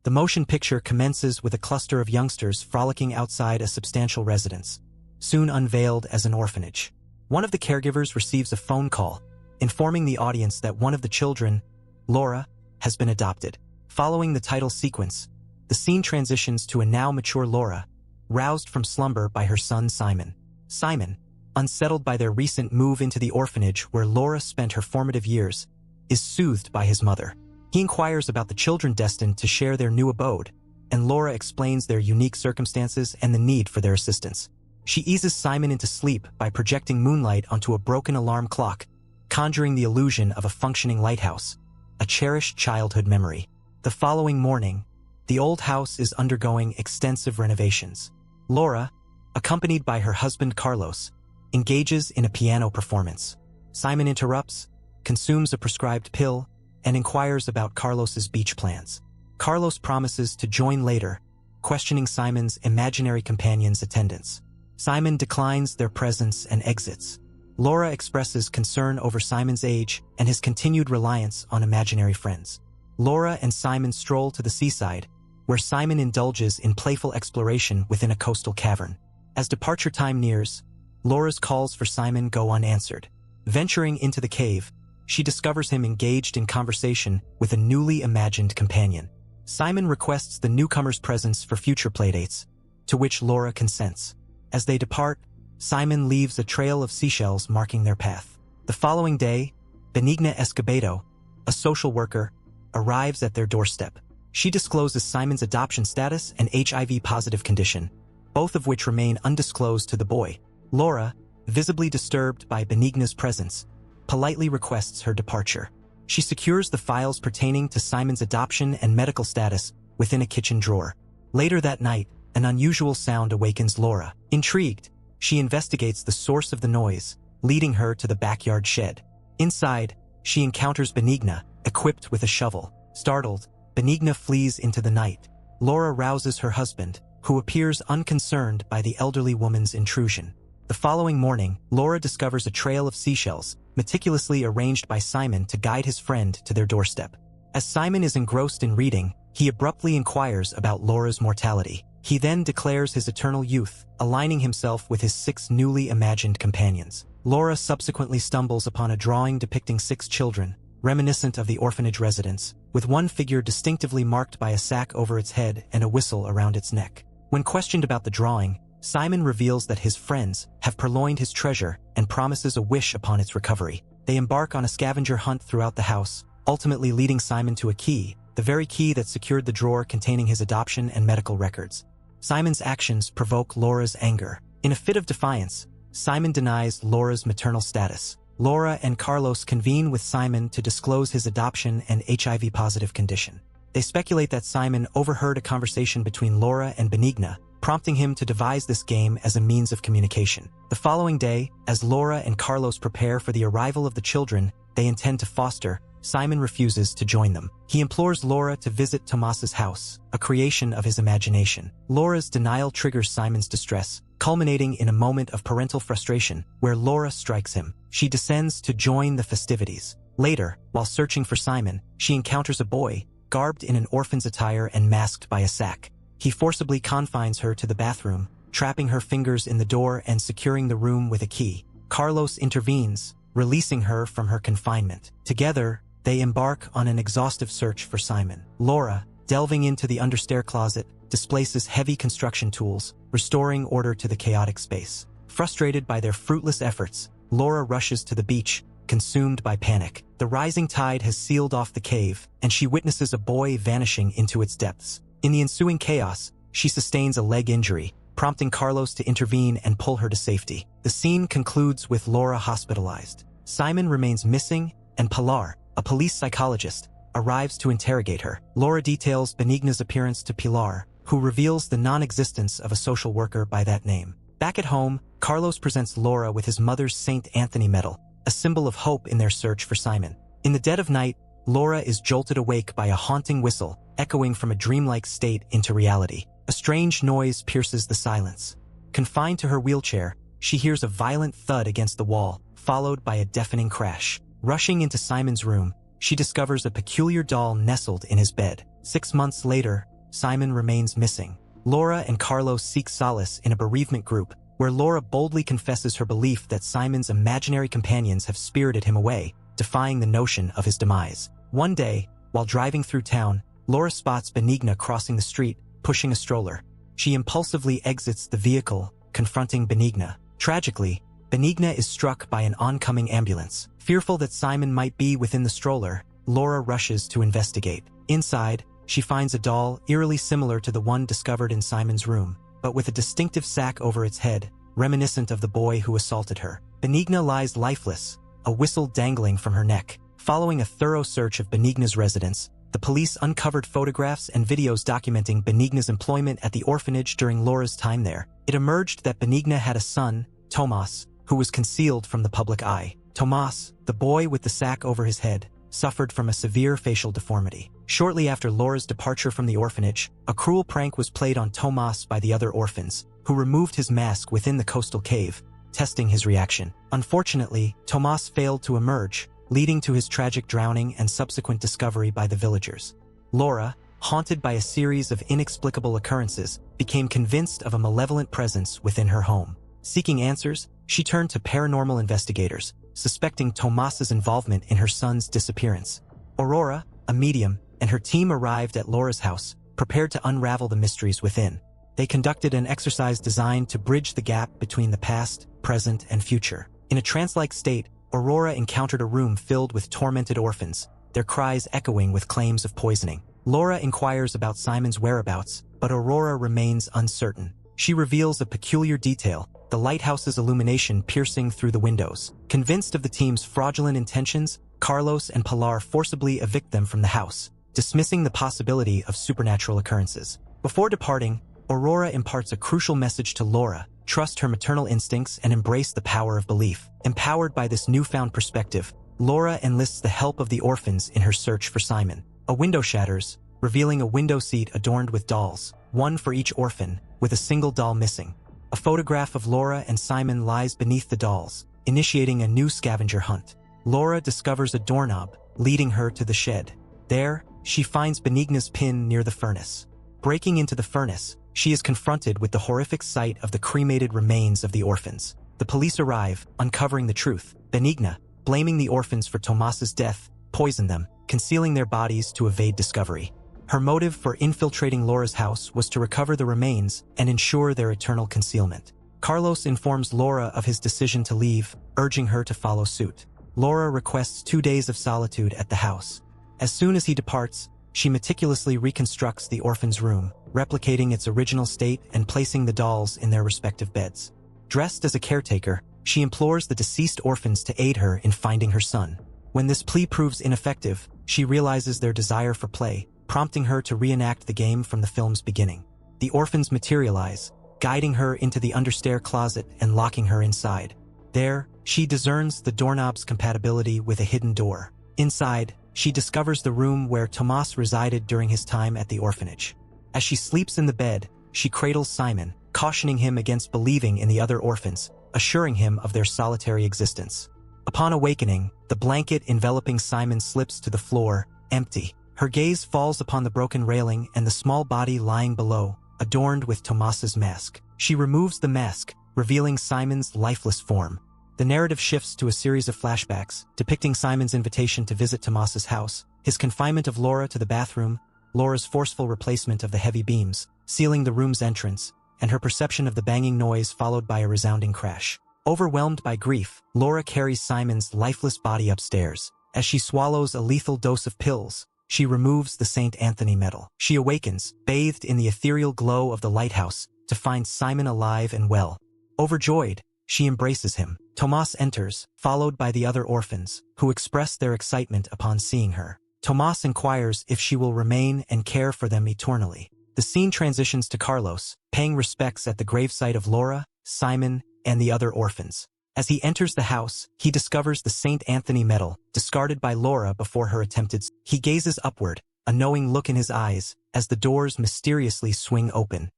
The motion picture commences with a cluster of youngsters frolicking outside a substantial residence, soon unveiled as an orphanage. One of the caregivers receives a phone call, informing the audience that one of the children, Laura, has been adopted. Following the title sequence, the scene transitions to a now mature Laura, roused from slumber by her son Simon. Simon, unsettled by their recent move into the orphanage where Laura spent her formative years, is soothed by his mother. He inquires about the children destined to share their new abode, and Laura explains their unique circumstances and the need for their assistance. She eases Simon into sleep by projecting moonlight onto a broken alarm clock, conjuring the illusion of a functioning lighthouse, a cherished childhood memory. The following morning, the old house is undergoing extensive renovations. Laura, accompanied by her husband Carlos, engages in a piano performance. Simon interrupts, consumes a prescribed pill, and inquires about Carlos's beach plans. Carlos promises to join later, questioning Simon's imaginary companion's attendance. Simon declines their presence and exits. Laura expresses concern over Simon's age and his continued reliance on imaginary friends. Laura and Simon stroll to the seaside, where Simon indulges in playful exploration within a coastal cavern. As departure time nears, Laura's calls for Simon go unanswered. Venturing into the cave, she discovers him engaged in conversation with a newly imagined companion. Simon requests the newcomer's presence for future playdates, to which Laura consents. As they depart, Simon leaves a trail of seashells marking their path. The following day, Benigna Escobedo, a social worker, arrives at their doorstep. She discloses Simon's adoption status and HIV-positive condition, both of which remain undisclosed to the boy. Laura, visibly disturbed by Benigna's presence, politely requests her departure. She secures the files pertaining to Simon's adoption and medical status within a kitchen drawer. Later that night, an unusual sound awakens Laura. Intrigued, she investigates the source of the noise, leading her to the backyard shed. Inside, she encounters Benigna, equipped with a shovel. Startled, Benigna flees into the night. Laura rouses her husband, who appears unconcerned by the elderly woman's intrusion. The following morning, Laura discovers a trail of seashells, meticulously arranged by Simon to guide his friend to their doorstep. As Simon is engrossed in reading, he abruptly inquires about Laura's mortality. He then declares his eternal youth, aligning himself with his 6 newly imagined companions. Laura subsequently stumbles upon a drawing depicting 6 children, reminiscent of the orphanage residence, with one figure distinctively marked by a sack over its head and a whistle around its neck. When questioned about the drawing, Simon reveals that his friends have purloined his treasure and promises a wish upon its recovery. They embark on a scavenger hunt throughout the house, ultimately leading Simon to a key, the very key that secured the drawer containing his adoption and medical records. Simon's actions provoke Laura's anger. In a fit of defiance, Simon denies Laura's maternal status. Laura and Carlos convene with Simon to disclose his adoption and HIV-positive condition. They speculate that Simon overheard a conversation between Laura and Benigna, prompting him to devise this game as a means of communication. The following day, as Laura and Carlos prepare for the arrival of the children they intend to foster, Simon refuses to join them. He implores Laura to visit Tomas's house, a creation of his imagination. Laura's denial triggers Simon's distress, culminating in a moment of parental frustration where Laura strikes him. She descends to join the festivities. Later, while searching for Simon, she encounters a boy, garbed in an orphan's attire and masked by a sack. He forcibly confines her to the bathroom, trapping her fingers in the door and securing the room with a key. Carlos intervenes, releasing her from her confinement. Together, they embark on an exhaustive search for Simon. Laura, delving into the understair closet, displaces heavy construction tools, restoring order to the chaotic space. Frustrated by their fruitless efforts, Laura rushes to the beach, consumed by panic. The rising tide has sealed off the cave, and she witnesses a boy vanishing into its depths. In the ensuing chaos, she sustains a leg injury, prompting Carlos to intervene and pull her to safety. The scene concludes with Laura hospitalized. Simon remains missing, and Pilar, a police psychologist, arrives to interrogate her. Laura details Benigna's appearance to Pilar, who reveals the non-existence of a social worker by that name. Back at home, Carlos presents Laura with his mother's St. Anthony medal, a symbol of hope in their search for Simon. In the dead of night, Laura is jolted awake by a haunting whistle, echoing from a dreamlike state into reality. A strange noise pierces the silence. Confined to her wheelchair, she hears a violent thud against the wall, followed by a deafening crash. Rushing into Simon's room, she discovers a peculiar doll nestled in his bed. 6 months later, Simon remains missing. Laura and Carlos seek solace in a bereavement group, where Laura boldly confesses her belief that Simon's imaginary companions have spirited him away, defying the notion of his demise. One day, while driving through town, Laura spots Benigna crossing the street, pushing a stroller. She impulsively exits the vehicle, confronting Benigna. Tragically, Benigna is struck by an oncoming ambulance. Fearful that Simon might be within the stroller, Laura rushes to investigate. Inside, she finds a doll eerily similar to the one discovered in Simon's room, but with a distinctive sack over its head, reminiscent of the boy who assaulted her. Benigna lies lifeless, a whistle dangling from her neck. Following a thorough search of Benigna's residence, the police uncovered photographs and videos documenting Benigna's employment at the orphanage during Laura's time there. It emerged that Benigna had a son, Tomas, who was concealed from the public eye. Tomas, the boy with the sack over his head, suffered from a severe facial deformity. Shortly after Laura's departure from the orphanage, a cruel prank was played on Tomas by the other orphans, who removed his mask within the coastal cave, testing his reaction. Unfortunately, Tomas failed to emerge, leading to his tragic drowning and subsequent discovery by the villagers. Laura, haunted by a series of inexplicable occurrences, became convinced of a malevolent presence within her home. Seeking answers, she turned to paranormal investigators, suspecting Tomas's involvement in her son's disappearance. Aurora, a medium, and her team arrived at Laura's house, prepared to unravel the mysteries within. They conducted an exercise designed to bridge the gap between the past, present, and future. In a trance-like state, Aurora encountered a room filled with tormented orphans, their cries echoing with claims of poisoning. Laura inquires about Simon's whereabouts, but Aurora remains uncertain. She reveals a peculiar detail, the lighthouse's illumination piercing through the windows. Convinced of the team's fraudulent intentions, Carlos and Pilar forcibly evict them from the house, dismissing the possibility of supernatural occurrences. Before departing, Aurora imparts a crucial message to Laura: trust her maternal instincts and embrace the power of belief. Empowered by this newfound perspective, Laura enlists the help of the orphans in her search for Simon. A window shatters, revealing a window seat adorned with dolls, one for each orphan, with a single doll missing. A photograph of Laura and Simon lies beneath the dolls, initiating a new scavenger hunt. Laura discovers a doorknob, leading her to the shed. There, she finds Benigna's pin near the furnace. Breaking into the furnace, she is confronted with the horrific sight of the cremated remains of the orphans. The police arrive, uncovering the truth. Benigna, blaming the orphans for Tomas's death, poisoned them, concealing their bodies to evade discovery. Her motive for infiltrating Laura's house was to recover the remains and ensure their eternal concealment. Carlos informs Laura of his decision to leave, urging her to follow suit. Laura requests 2 days of solitude at the house. As soon as he departs, she meticulously reconstructs the orphan's room, replicating its original state and placing the dolls in their respective beds. Dressed as a caretaker, she implores the deceased orphans to aid her in finding her son. When this plea proves ineffective, she realizes their desire for play, prompting her to reenact the game from the film's beginning. The orphans materialize, guiding her into the understair closet and locking her inside. There, she discerns the doorknob's compatibility with a hidden door. Inside, she discovers the room where Tomas resided during his time at the orphanage. As she sleeps in the bed, she cradles Simon, cautioning him against believing in the other orphans, assuring him of their solitary existence. Upon awakening, the blanket enveloping Simon slips to the floor, empty. Her gaze falls upon the broken railing and the small body lying below, adorned with Tomas's mask. She removes the mask, revealing Simon's lifeless form. The narrative shifts to a series of flashbacks, depicting Simon's invitation to visit Tomas's house, his confinement of Laura to the bathroom, Laura's forceful replacement of the heavy beams, sealing the room's entrance, and her perception of the banging noise followed by a resounding crash. Overwhelmed by grief, Laura carries Simon's lifeless body upstairs. As she swallows a lethal dose of pills, she removes the St. Anthony medal. She awakens, bathed in the ethereal glow of the lighthouse, to find Simon alive and well. Overjoyed, she embraces him. Tomas enters, followed by the other orphans, who express their excitement upon seeing her. Tomas inquires if she will remain and care for them eternally. The scene transitions to Carlos, paying respects at the gravesite of Laura, Simon, and the other orphans. As he enters the house, he discovers the St. Anthony medal, discarded by Laura before her attempted. He gazes upward, a knowing look in his eyes, as the doors mysteriously swing open.